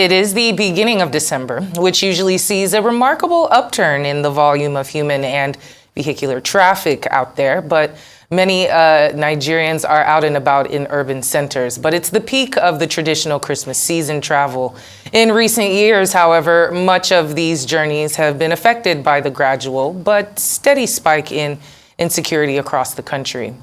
It is the beginning of December, which usually sees a remarkable upturn in the volume of human and vehicular traffic out there, but many Nigerians are out and about in urban centers. But it's the peak of the traditional Christmas season travel. In recent years, however, much of these journeys have been affected by the gradual but steady spike in insecurity across the country.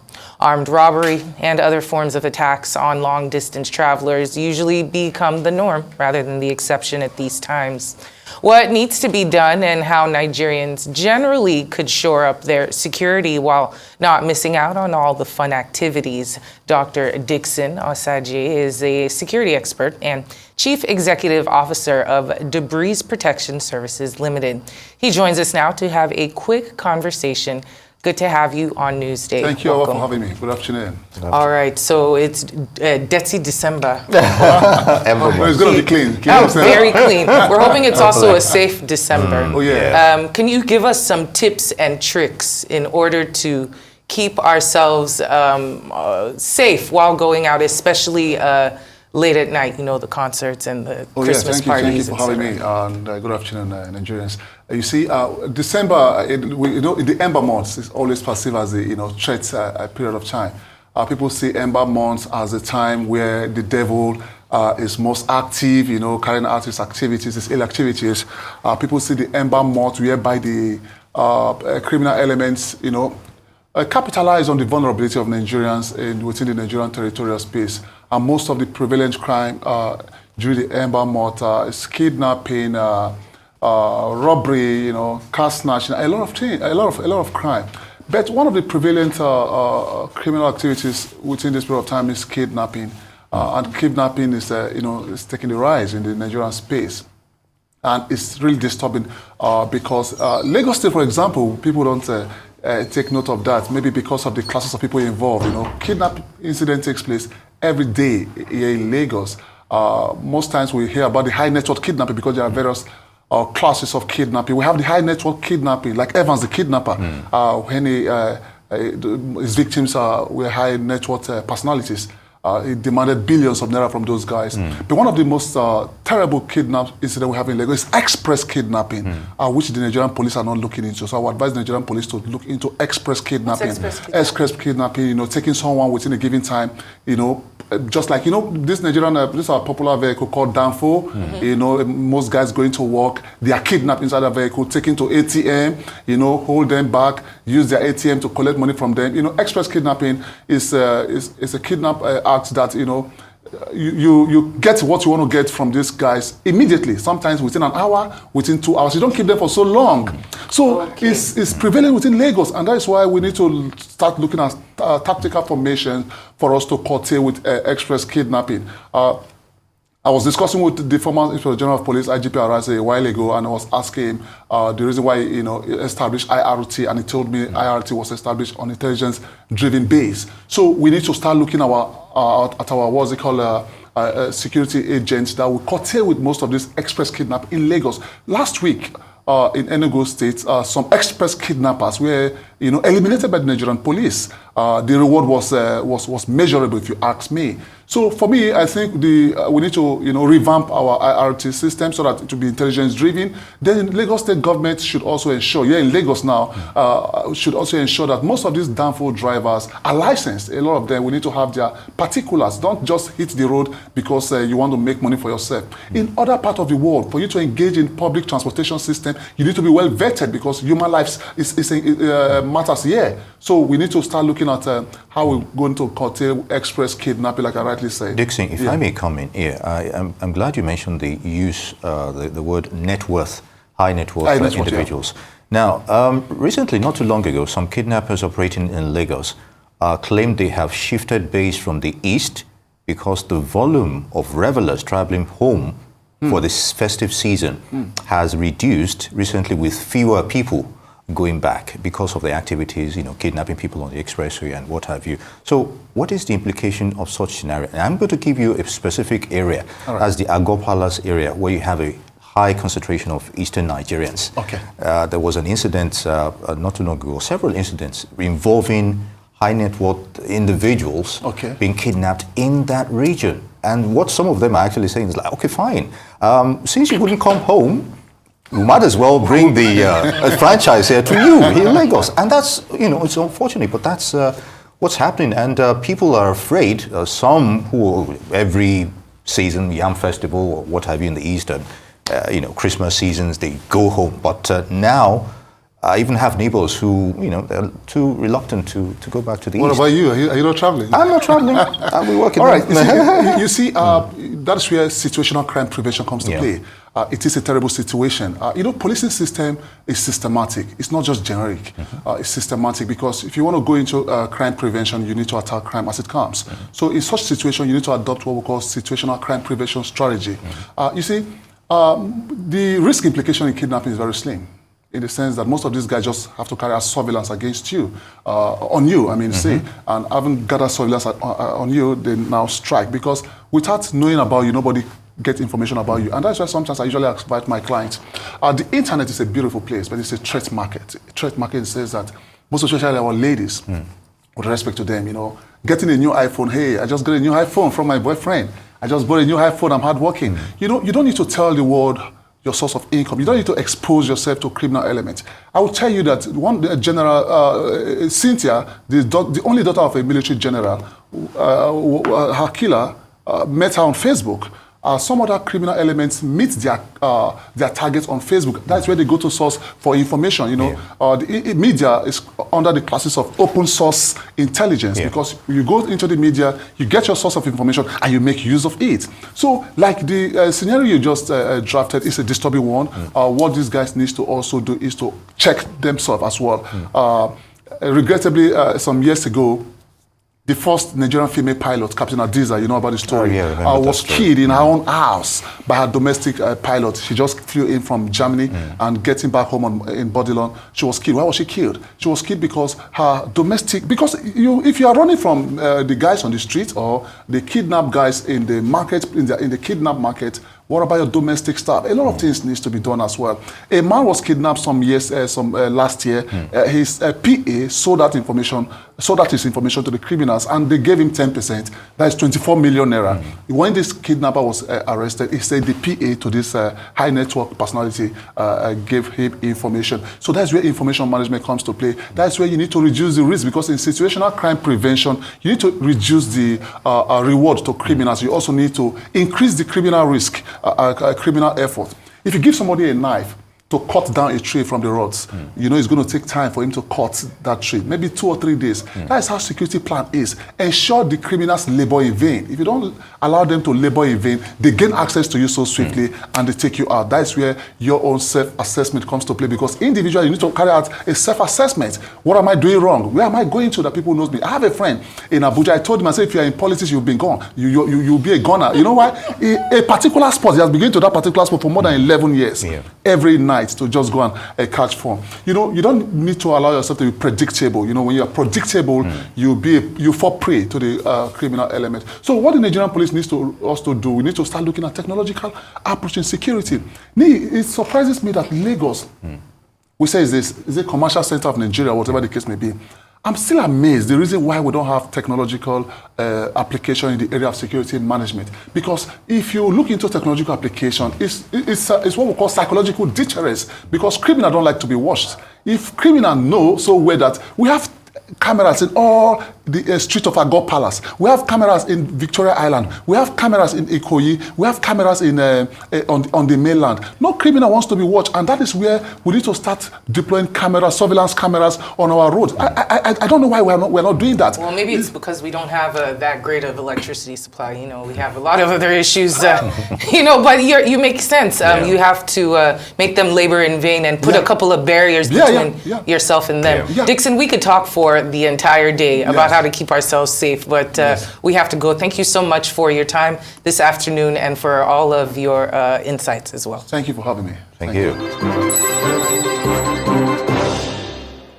Armed robbery and other forms of attacks on long-distance travelers usually become the norm rather than the exception at these times. What needs to be done and how Nigerians generally could shore up their security while not missing out on all the fun activities. Dr. Dickson Osajie is a security expert and Chief Executive Officer of Debris Protection Services Limited. He joins us now to have a quick conversation. Good to have you on Newsday. Thank you all for having me. Good afternoon. All right, so it's dirty December. It's going to be clean. Very clean. We're hoping it's also a safe December. Oh, yeah. Can you give us some tips and tricks in order to keep ourselves safe while going out, especially late at night, you know, the concerts and the Christmas parties? Thank you for having me, and good afternoon, Nigerians. You see, December, the Ember months is always perceived as a threat period of time. People see Ember months as a time where the devil is most active, carrying out his activities, his ill activities. People see the Ember month whereby the criminal elements, capitalize on the vulnerability of Nigerians within the Nigerian territorial space. And most of the prevalent crime during the Ember month is kidnapping, robbery, car snatching, a lot of crime. But one of the prevalent criminal activities within this period of time is kidnapping, and kidnapping is is taking the rise in the Nigerian space, and it's really disturbing because Lagos State, for example, people don't take note of that. Maybe because of the classes of people involved. Kidnapping incident takes place every day here in Lagos. Most times we hear about the high network kidnapping because there are various classes of kidnapping. We have the high network kidnapping, like Evans the kidnapper, when his victims were high network personalities. He demanded billions of naira from those guys. But one of the most terrible kidnap incidents we have in Lagos is express kidnapping, which the Nigerian police are not looking into. So I would advise the Nigerian police to look into express kidnapping. Express kidnapping, taking someone within a given time, just like, this Nigerian, this is a popular vehicle called Danfo. Most guys going to work, they are kidnapped inside the vehicle, taken to ATM, hold them back, use their ATM to collect money from them. Express kidnapping is a kidnap act that, you get what you want to get from these guys immediately, sometimes within an hour, within 2 hours. You don't keep them for so long. So it's prevalent within Lagos, and that is why we need to start looking at tactical formation for us to curtail with express kidnapping. I was discussing with the former Inspector General of Police, IGP Arase, a while ago, and I was asking him the reason why he established IRT, and he told me IRT was established on intelligence-driven base. So we need to start looking at our what's it called, security agents that will curtail with most of this express kidnap in Lagos. Last week, in Enugu State, some express kidnappers were, eliminated by the Nigerian police. The reward was measurable, if you ask me. So for me, I think we need to, revamp our IRT system so that it will be intelligence-driven. Then Lagos State government should also ensure, in Lagos now, should also ensure that most of these Danfo drivers are licensed. A lot of them, we need to have their particulars. Don't just hit the road because you want to make money for yourself. In other parts of the world, for you to engage in public transportation system, you need to be well vetted because human lives matters here. So we need to start looking at how we're going to curtail express kidnapping, like I rightly said. Dixon, if I may come in here, I'm glad you mentioned the use, the word net worth, high net worth individuals. Yeah. Now, recently, not too long ago, some kidnappers operating in Lagos claimed they have shifted base from the east because the volume of revelers traveling home for this festive season has reduced recently with fewer people going back because of the activities, kidnapping people on the expressway and what have you. So what is the implication of such scenario? And I'm going to give you a specific area as the Agor Palace area where you have a high concentration of Eastern Nigerians. Okay. There was an incident not too long ago, several incidents involving high net worth individuals being kidnapped in that region. And what some of them are actually saying is like, okay, fine. Since you wouldn't come home, we might as well bring the franchise here to you in Lagos. And that's, it's unfortunate, but that's what's happening. And people are afraid. Some who every season, Yam Festival or what have you in the East, Christmas seasons, they go home. But now, I even have neighbors who, they're too reluctant to go back to the East. What about you? Are you not traveling? I'm not traveling. I'll be working. All right. You see, that's where situational crime prevention comes to play. It is a terrible situation. Policing system is systematic. It's not just generic. It's systematic because if you want to go into crime prevention, you need to attack crime as it comes. So in such situation, you need to adopt what we call situational crime prevention strategy. You see, the risk implication in kidnapping is very slim, in the sense that most of these guys just have to carry out surveillance against you, on you, say, and having gathered surveillance on you, they now strike, because without knowing about you, nobody get information about you. And that's why sometimes I usually advise my clients, the internet is a beautiful place, but it's a threat market. A threat market says that most especially our ladies, with respect to them, getting a new iPhone, hey, I just got a new iPhone from my boyfriend. I just bought a new iPhone, I'm hardworking. You don't need to tell the world your source of income. You don't need to expose yourself to criminal elements. I will tell you that one general, Cynthia, the only daughter of a military general, her killer met her on Facebook. Some other criminal elements meet their targets on Facebook. That's where they go to source for information. The media is under the classes of open source intelligence, because you go into the media, you get your source of information, and you make use of it. So, like the scenario you just drafted is a disturbing one. What these guys need to also do is to check themselves as well. Regrettably, some years ago, the first Nigerian female pilot, Captain Adiza, you know about the story, was killed in her own house by her domestic pilot. She just flew in from Germany and getting back home in Bodilon, she was killed. Why was she killed? She was killed because her domestic, if you are running from the guys on the street or the kidnapped guys in the market, in the kidnap market, what about your domestic staff? A lot of things needs to be done as well. A man was kidnapped last year. His PA sold his information to the criminals, and they gave him 10%. That is 24 million naira. When this kidnapper was arrested, he said the PA to this high network personality gave him information. So that's where information management comes to play. That's where you need to reduce the risk, because in situational crime prevention, you need to reduce the reward to criminals. You also need to increase the criminal risk. Criminal effort. If you give somebody a knife to cut down a tree from the roads, it's going to take time for him to cut that tree, maybe 2 or 3 days. That is how security plan is. Ensure the criminals labor in vain. If you don't allow them to labor in vain, they gain access to you so swiftly and they take you out. That's where your own self-assessment comes to play, because individually you need to carry out a self-assessment. What am I doing wrong? Where am I going to that people knows me? I have a friend in Abuja. I told him, I said, if you're in politics, you've been gone. You'll be a goner. You know why? A particular sport, he has been going to that particular sport for more than 11 years. Every night to just go and catch form. You don't need to allow yourself to be predictable. When you are predictable, you fall prey to the criminal element. So what the Nigerian police needs to also do, we need to start looking at technological approach in security. It surprises me that Lagos, we say is a commercial center of Nigeria, whatever the case may be. I'm still amazed the reason why we don't have technological application in the area of security management. Because if you look into technological application, it's what we call psychological deterrence, because criminals don't like to be watched. If criminals know so well that we have cameras in all the street of Agor Palace. We have cameras in Victoria Island. We have cameras in Ikoyi. We have cameras in on the mainland. No criminal wants to be watched, and that is where we need to start deploying cameras, surveillance cameras on our roads. I don't know why we're not doing that. Well, maybe it's because we don't have that great of electricity supply. We have a lot of other issues. But you make sense. You have to make them labor in vain and put a couple of barriers between yourself and them. Dickson, we could talk for the entire day about how to keep ourselves safe, but we have to go. Thank you so much for your time this afternoon and for all of your insights as well. Thank you for having me. Thank you.